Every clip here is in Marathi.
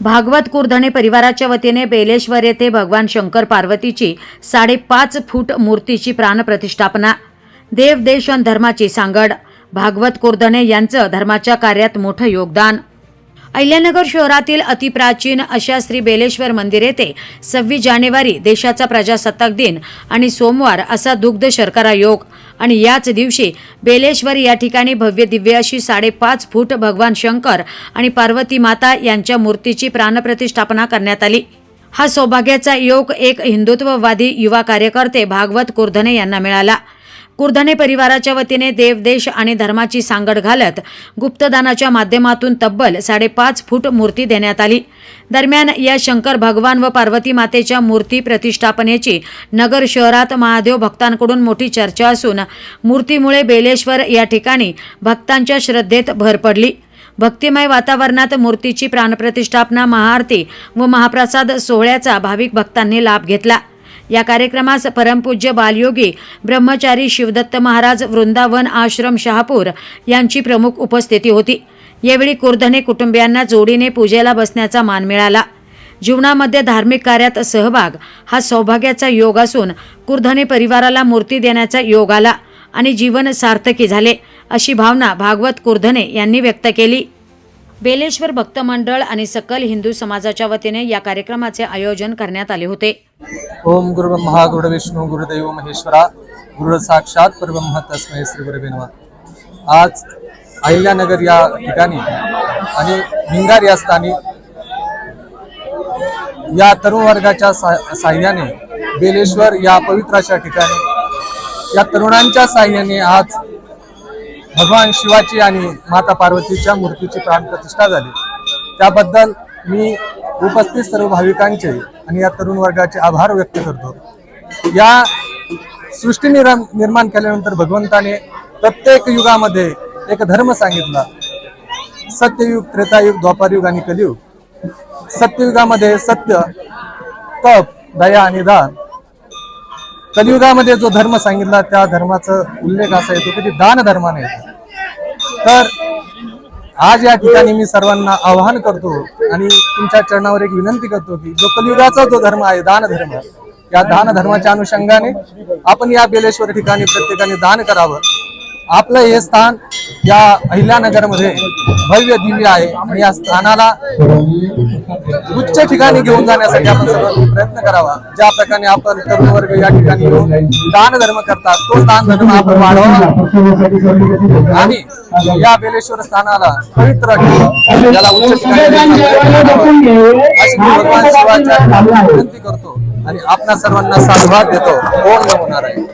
भागवत कुरधणे परिवाराच्या वतीने बेलेश्वर येथे भगवान शंकर पार्वतीची 5.5 फूट मूर्तीची प्राणप्रतिष्ठापना। देव देश आणि धर्माची सांगड। भागवत कुरधणे यांचं धर्माच्या कार्यात मोठं योगदान। अहिल्यानगर शहरातील अतिप्राचीन अशा श्री बेलेश्वर मंदिर येथे 26 जानेवारी देशाचा प्रजासत्ताक दिन आणि सोमवार असा दुग्ध शर्करा योग आणि याच दिवशी बेलेश्वर या ठिकाणी भव्य दिव्य अशी 5.5 फूट भगवान शंकर आणि पार्वती माता यांच्या मूर्तीची प्राणप्रतिष्ठापना करण्यात आली। हा सौभाग्याचा योग एक हिंदुत्ववादी युवा कार्यकर्ते भागवत कुरधणे यांना मिळाला। कुरधणे परिवाराच्या वतीने देव देश आणि धर्माची सांगड घालत गुप्तदानाच्या माध्यमातून तब्बल 5.5 फूट मूर्ती देण्यात आली। दरम्यान या शंकर भगवान व पार्वती मातेच्या मूर्ती प्रतिष्ठापनेची नगर शहरात महादेव भक्तांकडून मोठी चर्चा असून मूर्तीमुळे बेलेश्वर या ठिकाणी भक्तांच्या श्रद्धेत भर पडली। भक्तिमय वातावरणात मूर्तीची प्राणप्रतिष्ठापना, महाआरती व महाप्रसाद सोहळ्याचा भाविक भक्तांनी लाभ घेतला। या कार्यक्रमास परमपूज्य बालयोगी ब्रह्मचारी शिवदत्त महाराज वृंदावन आश्रम शहापूर यांची प्रमुख उपस्थिती होती। यावेळी कुरधणे कुटुंबियांना जोडीने पूजेला बसण्याचा मान मिळाला। जीवनामध्ये धार्मिक कार्यात सहभाग हा सौभाग्याचा योग असून कुरधणे परिवाराला मूर्ती देण्याचा योग आला आणि जीवन सार्थकी झाले, अशी भावना भागवत कुरधणे यांनी व्यक्त केली। बेलेश्वर भक्त मंडळ आणि सकल हिंदू समाजाच्या वतीने या कार्यक्रमाचे आयोजन करण्यात आले होते। ओम गुरु ब्रह्मा गुरु विष्णू गुरुदेव महेश्वरा गुरु साक्षात परब्रह्म तस्मै श्री गुरुवे नमः। आज अहिल्यानगर या ठिकाणी आणि भिंगार या स्थानी या तरुण वर्गाच्या साह्याने बेलेश्वर या पवित्र अशा ठिकाणी या तरुणांच्या साह्याने आज भगवान शिवाची आणि माता पार्वतीच्या मूर्तीची प्राणप्रतिष्ठा झाली। त्याबद्दल मी उपस्थित सर्व भाविकांचे आणि या तरुण वर्गाचे आभार व्यक्त करतो। या सृष्टी निर्माण केल्यानंतर भगवंताने प्रत्येक युगामध्ये एक धर्म सांगितला। सत्ययुग, त्रेतायुग, द्वापारयुग आणि कलियुग। सत्ययुगामध्ये सत्य, तप, दया आणि दान। कलियुगामध्ये जो धर्म सांगितला त्या धर्माचा उल्लेख असा येतो की दान धर्माने येतो। तर आज या ठिकाणी मी सर्वांना आवाहन करतो आणि तुमच्या चरणावर एक विनंती करतो की जो कलियुगाचा जो धर्म आहे दान धर्म, या दान धर्माच्या अनुषंगाने आपण या बेलेश्वर ठिकाणी प्रत्येकाने दान करावं। आपलं हे स्थान या अहिल्यानगरमध्ये भव्य दिव्य आहे आणि या स्थानाला उच्च ठिकाणी घेऊन जाण्यासाठी आपण सर्वांनी प्रयत्न करावा। ज्या प्रकारे आपण तरुण वर्ग या ठिकाणी दान धर्म करतात तो दान धर्म आपण वाढवावा आणि या बेलेश्वर स्थानाला पवित्र याला उच्च ठिकाणी अशी भगवान शिवाच्या विनंती करतो आणि आपल्या सर्वांना साधुवाद देतो। ओम नमो नारायण।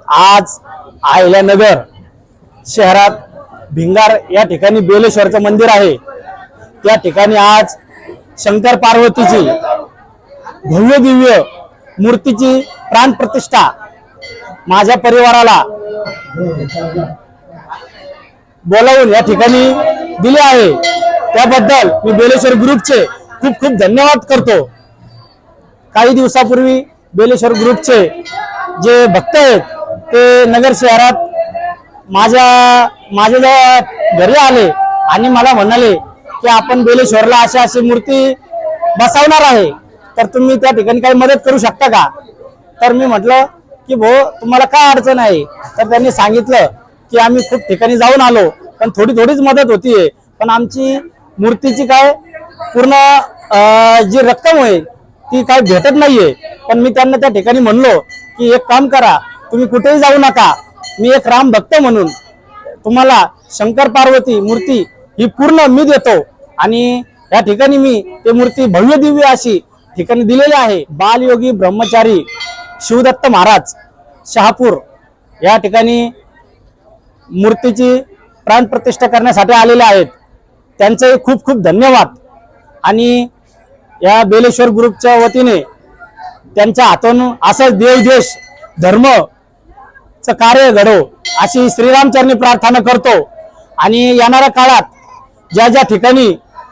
आज अहिल्यानगर शहरात भिंगार या ठिकाणी बेलेश्वरचं मंदिर आहे। त्या ठिकाणी आज शंकर पार्वतीची भव्य दिव्य मूर्तीची प्राणप्रतिष्ठा माझ्या परिवाराला बोलावून या ठिकाणी दिले आहे। त्याबद्दल मी बेलेश्वर ग्रुपचे खूप खूप धन्यवाद करतो। काही दिवसापूर्वी बेलेश्वर ग्रुपचे जे भक्त आहेत ते नगर शहरात माझ्या घरी आले आणि मला म्हणाले की आपण बेलेश्वरला अशी मूर्ती बसवणार आहे, तर तुम्ही त्या ठिकाणी काही मदत करू शकता का? तर मी म्हटलं की भाऊ तुम्हाला काय अडचण आहे? तर त्यांनी सांगितलं की आम्ही खूप ठिकाणी जाऊन आलो पण थोडीच मदत होतीये, पण आमची मूर्तीची काय पूर्ण जी रक्कम आहे ती काय भेटत नाहीये। पण मी त्यांना त्या ठिकाणी म्हणलो की एक काम करा, तुम्ही कुठेही जाऊ नका, मी एक राम भक्त म्हणून तुम्हाला शंकर पार्वती मूर्ती ही पूर्ण मी देतो आणि या ठिकाणी मी ते मूर्ती भव्य दिव्य अशी ठिकाणी दिलेली आहे। बालयोगी ब्रह्मचारी शिवदत्त महाराज शहापूर या ठिकाणी मूर्तीची प्राणप्रतिष्ठा करण्यासाठी आलेले आहेत। त्यांचे खूप खूप धन्यवाद आणि या बेलेश्वर ग्रुपच्या वतीने त्यांच्या हातून असं देव देश धर्म कार्य घडो अशी श्रीरामचरणी प्रार्थना करतो। आणि येणाऱ्या काळात ज्या ज्या ठिकाणी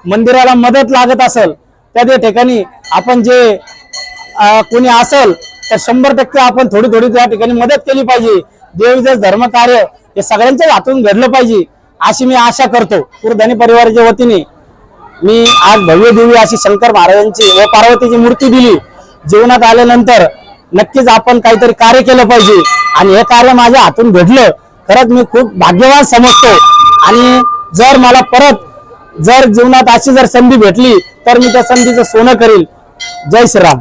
मंदिराला मदत लागत असेल त्या ठिकाणी आपण जे कोणी असेल तर 100% आपण थोडी त्या ठिकाणी मदत केली पाहिजे। देवदेश धर्म कार्य हे सगळ्यांच्या हातून घडलं पाहिजे अशी मी आशा करतो। कुरधणे परिवाराच्या वतीने मी आज भव्य दिव्य अशी शंकर महाराजांची व पार्वतीची मूर्ती दिली. जीवनात आल्यानंतर नक्कीच आपण काहीतरी कार्य केलं पाहिजे आणि हे कार्य माझ्या हातून घडलं. खरंच मी खूप भाग्यवान समजतो आणि जर मला परत जर जीवनात अशी जर संधी भेटली तर मी त्या संधीचं सोनं करील. जय श्रीराम.